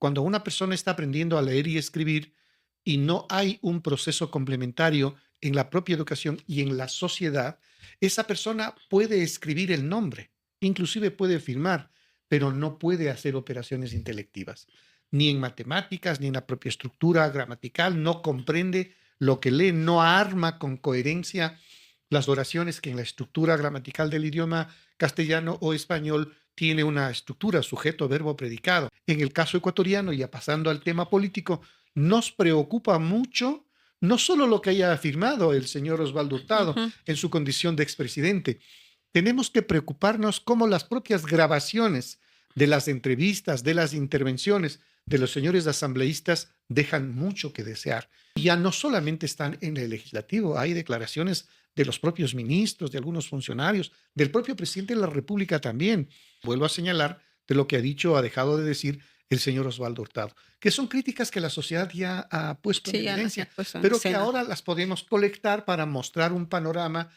cuando una persona está aprendiendo a leer y escribir y no hay un proceso complementario en la propia educación y en la sociedad, esa persona puede escribir el nombre, inclusive puede firmar, pero no puede hacer operaciones intelectivas, ni en matemáticas, ni en la propia estructura gramatical, no comprende lo que lee, no arma con coherencia las oraciones que en la estructura gramatical del idioma castellano o español tiene una estructura, sujeto, verbo, predicado. En el caso ecuatoriano, ya pasando al tema político, nos preocupa mucho no solo lo que haya afirmado el señor Osvaldo Hurtado Ujú. en su condición de expresidente, tenemos que preocuparnos cómo las propias grabaciones de las entrevistas, de las intervenciones de los señores asambleístas dejan mucho que desear. Y ya no solamente están en el legislativo, hay declaraciones de los propios ministros, de algunos funcionarios, del propio presidente de la República también. Vuelvo a señalar de lo que ha dicho o ha dejado de decir el señor Osvaldo Hurtado, que son críticas que la sociedad ya ha puesto en Sí, ya las evidencia, has puesto en pero que escena. ahora las podemos colectar para mostrar un panorama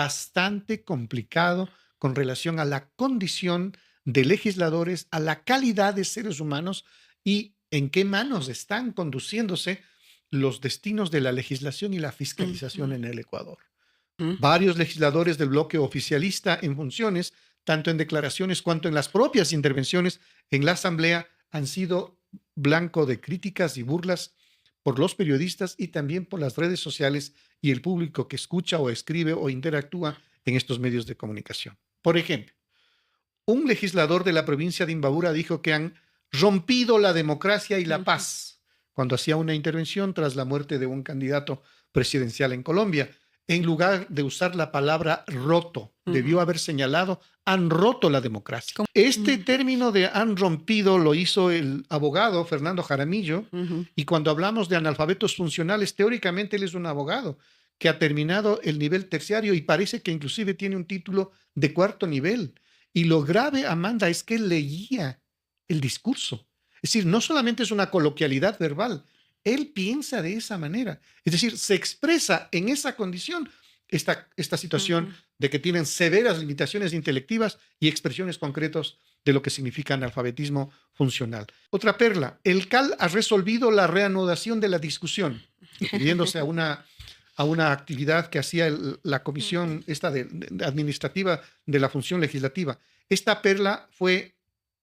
bastante complicado con relación a la condición de legisladores, a la calidad de seres humanos y en qué manos están conduciéndose los destinos de la legislación y la fiscalización Ujú, en el Ecuador. ujú. Varios legisladores del bloque oficialista en funciones, tanto en declaraciones cuanto en las propias intervenciones en la Asamblea, han sido blanco de críticas y burlas por los periodistas y también por las redes sociales y el público que escucha o escribe o interactúa en estos medios de comunicación. Por ejemplo, un legislador de la provincia de Imbabura dijo que han rompido la democracia y la Ujú. paz cuando hacía una intervención tras la muerte de un candidato presidencial en Colombia. En lugar de usar la palabra roto, debió Ujú. haber señalado, han roto la democracia. ¿Cómo? Este Ujú, término de han rompido lo hizo el abogado Fernando Jaramillo, ujú. y cuando hablamos de analfabetos funcionales, teóricamente él es un abogado que ha terminado el nivel terciario y parece que inclusive tiene un título de cuarto nivel. Y lo grave, Amanda, es que él leía el discurso. Es decir, no solamente es una coloquialidad verbal, él piensa de esa manera. Es decir, se expresa en esa condición esta situación Ujú. de que tienen severas limitaciones intelectivas y expresiones concretas de lo que significa analfabetismo funcional. Otra perla, el CAL ha resolvido la reanudación de la discusión, refiriéndose a una actividad que hacía la Ujú. comisión esta administrativa de la función legislativa. Esta perla fue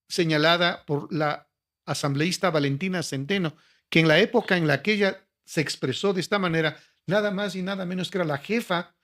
señalada por la asambleísta Valentina Centeno, que en la época en la que ella se expresó de esta manera, nada más y nada menos que era la jefa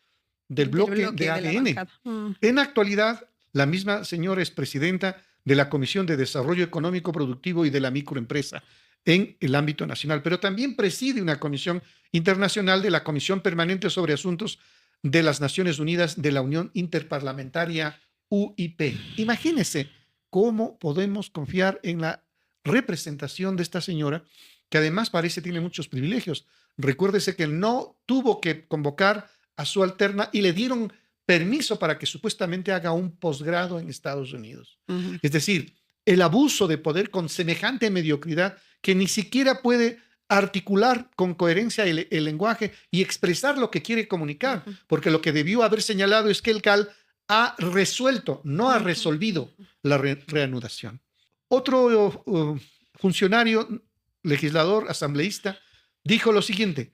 del Del bloque de bloque de la ADN. bancada. Mm. En actualidad, la misma señora es presidenta de la Comisión de Desarrollo Económico Productivo y de la Microempresa en el ámbito nacional, pero también preside una comisión internacional de la Comisión Permanente sobre Asuntos de las Naciones Unidas de la Unión Interparlamentaria UIP. Imagínense cómo podemos confiar en la representación de esta señora, que además parece tiene muchos privilegios. Recuérdese que no tuvo que convocar a su alterna y le dieron permiso para que supuestamente haga un posgrado en Estados Unidos. Ujú. Es decir, el abuso de poder con semejante mediocridad que ni siquiera puede articular con coherencia el lenguaje y expresar lo que quiere comunicar, Ujú. porque lo que debió haber señalado es que el CAL ha resuelto, no ha Ujú. resolvido la reanudación. Otro funcionario, legislador, asambleísta, dijo lo siguiente: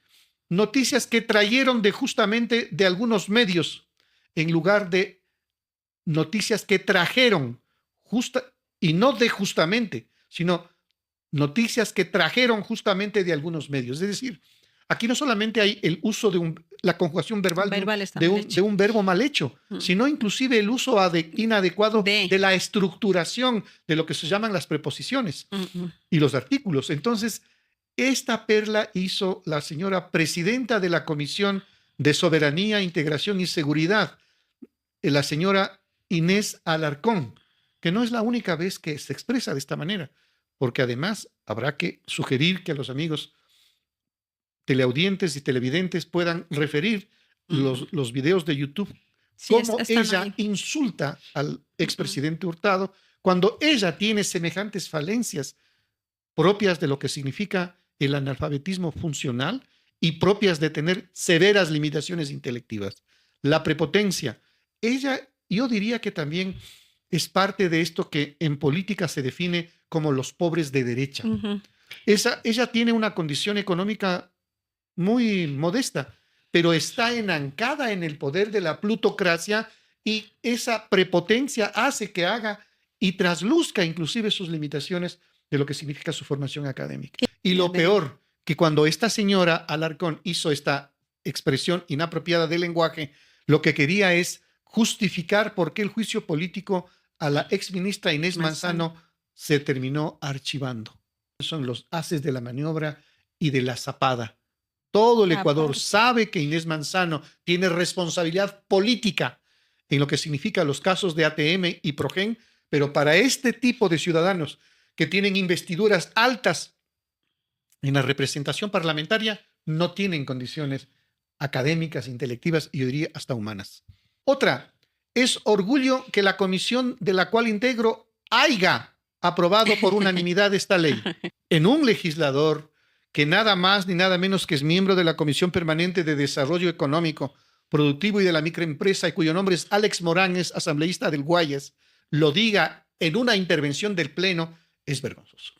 noticias que trajeron de justamente de algunos medios en lugar de noticias que trajeron justa y no de justamente, sino noticias que trajeron justamente de algunos medios. Es decir, aquí no solamente hay el uso de la conjugación verbal Verbal está mal hecho. de un verbo mal hecho, Mm. sino inclusive el uso inadecuado De. de la estructuración de lo que se llaman las preposiciones Ujú. y los artículos. Entonces, esta perla hizo la señora presidenta de la Comisión de Soberanía, Integración y Seguridad, la señora Inés Alarcón, que no es la única vez que se expresa de esta manera, porque además habrá que sugerir que los amigos teleaudientes y televidentes puedan referir Ujú. los videos de YouTube, Sí, cómo están ella ahí. insulta al Ujú. expresidente Hurtado cuando ella tiene semejantes falencias propias de lo que significa el analfabetismo funcional y propias de tener severas limitaciones intelectivas. La prepotencia, ella, yo diría que también es parte de esto que en política se define como los pobres de derecha. Ujú. Ella tiene una condición económica muy modesta, pero está enancada en el poder de la plutocracia y esa prepotencia hace que haga y trasluzca inclusive sus limitaciones de lo que significa su formación académica. Y lo peor, que cuando esta señora Alarcón hizo esta expresión inapropiada del lenguaje, lo que quería es justificar por qué el juicio político a la exministra Inés Manzano se terminó archivando. Son los haces de la maniobra y de la zapada. Todo el Ecuador sabe que Inés Manzano tiene responsabilidad política en lo que significa los casos de ATM y Progen, pero para este tipo de ciudadanos que tienen investiduras altas en la representación parlamentaria, no tienen condiciones académicas, intelectivas y yo diría hasta humanas. Otra, es orgullo que la comisión de la cual integro haya aprobado por unanimidad esta ley. En un legislador que nada más ni nada menos que es miembro de la Comisión Permanente de Desarrollo Económico, Productivo y de la Microempresa, y cuyo nombre es Alex Morán, es asambleísta del Guayas, lo diga en una intervención del Pleno, es vergonzoso.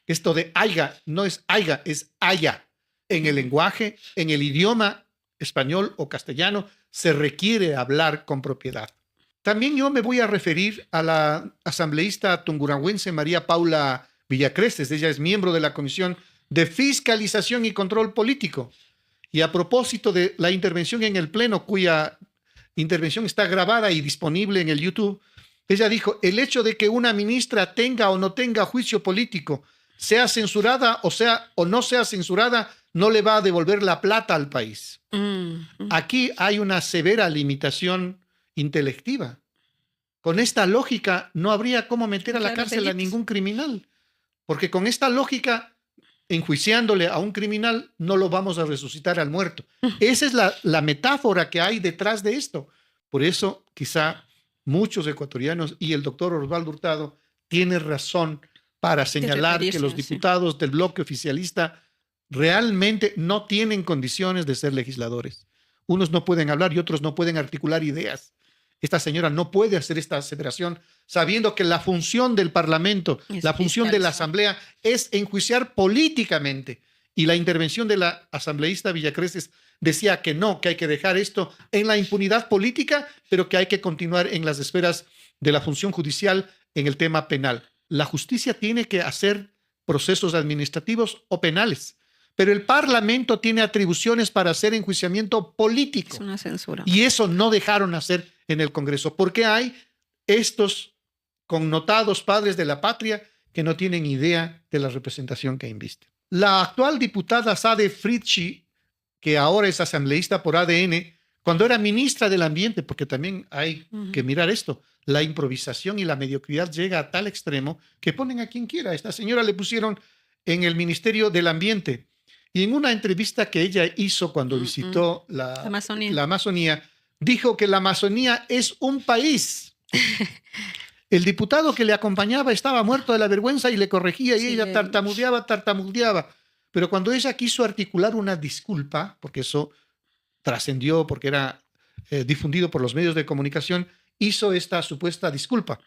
Esto de haya no es haya, es haya. En el lenguaje, en el idioma español o castellano, se requiere hablar con propiedad. También yo me voy a referir a la asambleísta tungurahüense María Paula Villacrestes. Ella es miembro de la Comisión de Fiscalización y Control Político. Y a propósito de la intervención en el Pleno, cuya intervención está grabada y disponible en el YouTube, ella dijo, el hecho de que una ministra tenga o no tenga juicio político, sea censurada o no sea censurada, no le va a devolver la plata al país. Aquí hay una severa limitación intelectiva. Con esta lógica no habría cómo meter a la cárcel a ningún criminal, porque con esta lógica, enjuiciándole a un criminal, no lo vamos a resucitar al muerto. Esa es la metáfora que hay detrás de esto. Por eso, quizá muchos ecuatorianos y el doctor Osvaldo Hurtado tiene razón para señalar que los diputados del bloque oficialista realmente no tienen condiciones de ser legisladores. Unos no pueden hablar y otros no pueden articular ideas. Esta señora no puede hacer esta aseveración sabiendo que la función del Parlamento, la función de la Asamblea es enjuiciar políticamente. Y la intervención de la asambleísta Villacrestes decía que no, que hay que dejar esto en la impunidad política, pero que hay que continuar en las esferas de la función judicial en el tema penal. La justicia tiene que hacer procesos administrativos o penales, pero el Parlamento tiene atribuciones para hacer enjuiciamiento político. Es una censura. Y eso no dejaron hacer en el Congreso, porque hay estos connotados padres de la patria que no tienen idea de la representación que invisten. La actual diputada Sade Fritchi, que ahora es asambleísta por ADN, cuando era ministra del Ambiente, porque también hay que mirar esto, la improvisación y la mediocridad llega a tal extremo que ponen a quien quiera. A esta señora le pusieron en el Ministerio del Ambiente. Y en una entrevista que ella hizo cuando visitó la Amazonía, dijo que la Amazonía es un país. El diputado que le acompañaba estaba muerto de la vergüenza y le corregía y ella tartamudeaba. Pero cuando ella quiso articular una disculpa, porque eso trascendió, porque era difundido por los medios de comunicación, hizo esta supuesta disculpa.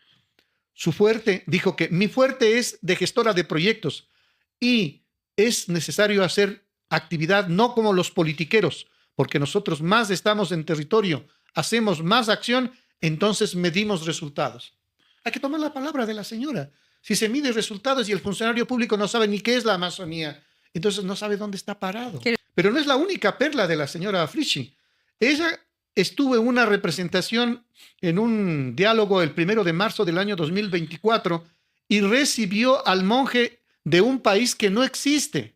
Dijo que mi fuerte es de gestora de proyectos y es necesario hacer actividad no como los politiqueros, porque nosotros más estamos en territorio, hacemos más acción, entonces medimos resultados. Hay que tomar la palabra de la señora. Si se mide resultados y el funcionario público no sabe ni qué es la Amazonía, entonces no sabe dónde está parado. Pero no es la única perla de la señora Fritchi. Ella estuvo en una representación, en un diálogo el 1 de marzo del año 2024 y recibió al monje de un país que no existe.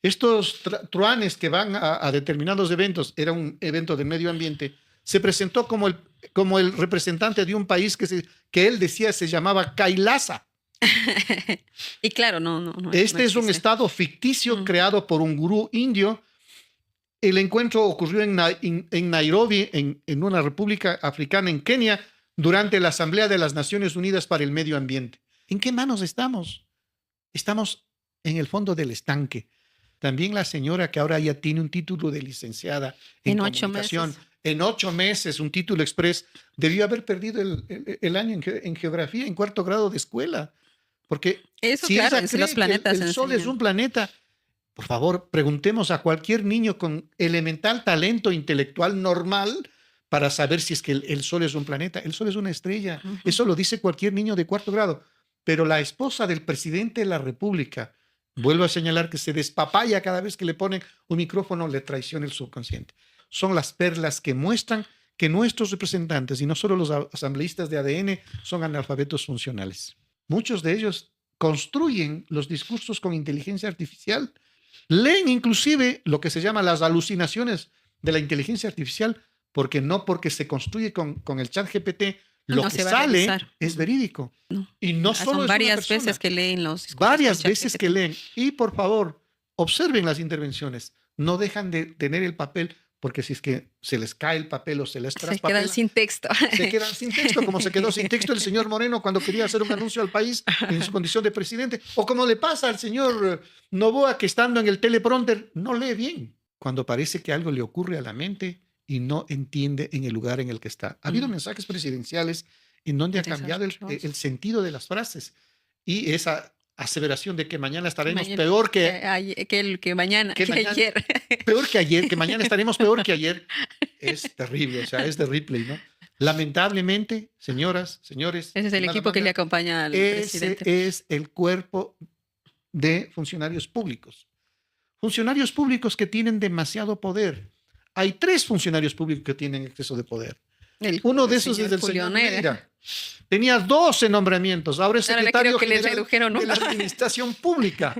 Estos truanes que van a determinados eventos, era un evento de medio ambiente, se presentó como el representante de un país que él decía se llamaba Kailasa. Y claro, no Este es un estado ficticio creado por un gurú indio. El encuentro ocurrió en Nairobi, en una república africana, en Kenia, durante la Asamblea de las Naciones Unidas para el Medio Ambiente. ¿En qué manos estamos? Estamos en el fondo del estanque. También la señora que ahora ya tiene un título de licenciada en comunicación. 8 meses. En 8 meses, un título express, debió haber perdido el año en geografía, en 4º grado de escuela, Porque Eso, si claro, ella en los cree que planetas el Sol es enseñan. un planeta, por favor, preguntemos a cualquier niño con elemental talento intelectual normal para saber si es que el Sol es un planeta. El Sol es una estrella. Ujú. Eso lo dice cualquier niño de cuarto grado. Pero la esposa del presidente de la República, vuelvo a señalar que se despapaya cada vez que le ponen un micrófono, le traiciona el subconsciente. Son las perlas que muestran que nuestros representantes, y no solo los asambleístas de ADN, son analfabetos funcionales. Muchos de ellos construyen los discursos con inteligencia artificial, leen inclusive lo que se llama las alucinaciones de la inteligencia artificial, porque se construye con el chat GPT, lo No que se va a sale revisar. es verídico. No. Y no solo Son es una varias persona, veces que leen los discursos con varias veces que ChatGPT. leen. Y por favor, observen las intervenciones. No dejan de tener el papel, porque si es que se les cae el papel o se les Se traspapela, quedan sin texto. se quedan sin texto, como se quedó sin texto el señor Moreno cuando quería hacer un anuncio al país en su condición de presidente, o como le pasa al señor Noboa, que estando en el teleprompter no lee bien, cuando parece que algo le ocurre a la mente y no entiende en el lugar en el que está. Ha habido mensajes presidenciales en donde ha cambiado el sentido de las frases, y esa aseveración de que mañana estaremos peor que mañana, que mañana, ayer. Peor que ayer, que mañana estaremos peor que ayer, es terrible, o sea, es de Ripley, ¿no? Lamentablemente, señoras, señores. Ese es el equipo que le acompaña al presidente. Ese es el cuerpo de funcionarios públicos. Funcionarios públicos que tienen demasiado poder. Hay 3 funcionarios públicos que tienen exceso de poder. Uno de esos es el señor Neira. Tenía 12 nombramientos. Ahora es secretario general de la Administración Pública.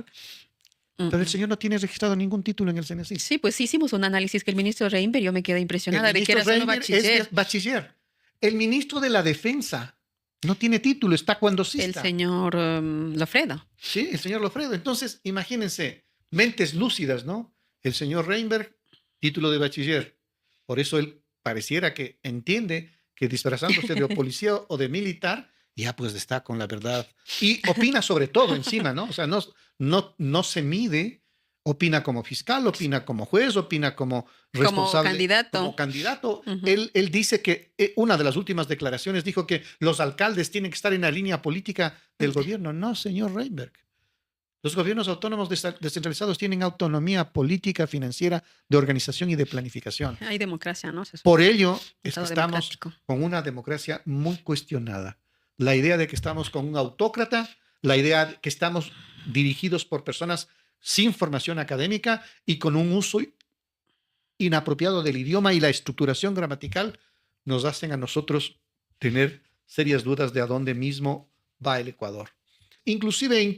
Pero el señor no tiene registrado ningún título en el CNSI. Sí, pues sí hicimos un análisis que el ministro Reinber, yo me quedé impresionada de que era solo bachiller. Es bachiller. El ministro de la Defensa no tiene título, está cuandocista. El señor Lofredo. Sí, el señor Lofredo. Entonces, imagínense, mentes lúcidas, ¿no? El señor Reinberg, título de bachiller. Por eso él pareciera que entiende que disfrazándose de policía o de militar, ya pues está con la verdad. Y opina sobre todo encima, ¿no? O sea, no se mide, opina como fiscal, opina como juez, opina como responsable. Como candidato. Él dice que una de las últimas declaraciones dijo que los alcaldes tienen que estar en la línea política del gobierno. No, señor Reinberg. Los gobiernos autónomos descentralizados tienen autonomía política, financiera, de organización y de planificación. Hay democracia, ¿no? Por ello es que estamos con una democracia muy cuestionada. La idea de que estamos con un autócrata, la idea de que estamos dirigidos por personas sin formación académica y con un uso inapropiado del idioma y la estructuración gramatical, nos hacen a nosotros tener serias dudas de a dónde mismo va el Ecuador. Inclusive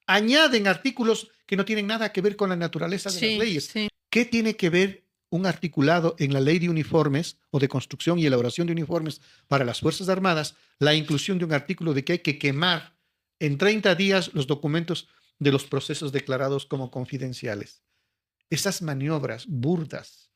añaden artículos que no tienen nada que ver con la naturaleza de las leyes. Sí. ¿Qué tiene que ver un articulado en la ley de uniformes o de construcción y elaboración de uniformes para las Fuerzas Armadas, la inclusión de un artículo de que hay que quemar en 30 días los documentos de los procesos declarados como confidenciales? Esas maniobras burdas,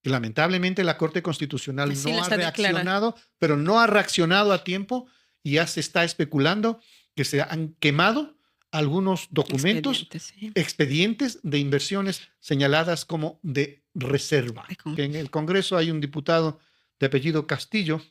que lamentablemente la Corte Constitucional no ha reaccionado, pero no ha reaccionado a tiempo, y ya se está especulando que se han quemado algunos documentos, expedientes de inversiones señaladas como de reserva. Que en el Congreso hay un diputado de apellido Castillo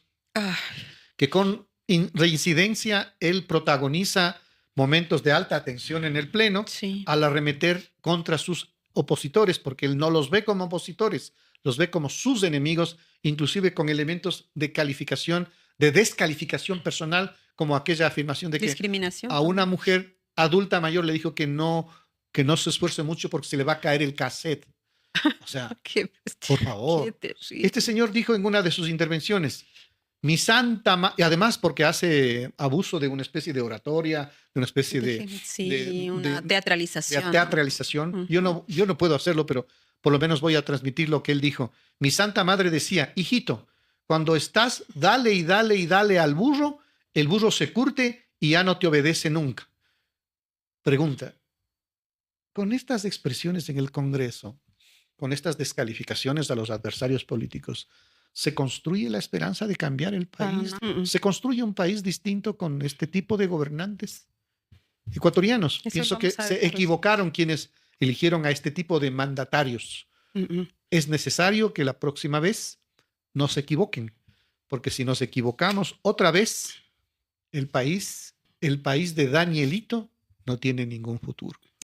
que con reincidencia él protagoniza momentos de alta tensión en el Pleno al arremeter contra sus opositores, porque él no los ve como opositores, los ve como sus enemigos, inclusive con elementos de calificación, de descalificación personal, como aquella afirmación de que a una mujer adulta mayor le dijo que no se esfuerce mucho porque se le va a caer el cassette. O sea, por favor. Este señor dijo en una de sus intervenciones, mi santa madre, y además porque hace abuso de una especie de oratoria, de una especie una teatralización. De teatralización. Yo no puedo hacerlo, pero por lo menos voy a transmitir lo que él dijo. Mi santa madre decía, hijito, cuando estás, dale y dale y dale al burro, el burro se curte y ya no te obedece nunca. Pregunta, con estas expresiones en el Congreso, con estas descalificaciones a los adversarios políticos, ¿se construye la esperanza de cambiar el país? ¿Se construye un país distinto con este tipo de gobernantes ecuatorianos? Pienso que se equivocaron quienes eligieron a este tipo de mandatarios. Es necesario que la próxima vez no se equivoquen, porque si nos equivocamos otra vez, el país de Danielito no tiene ningún futuro.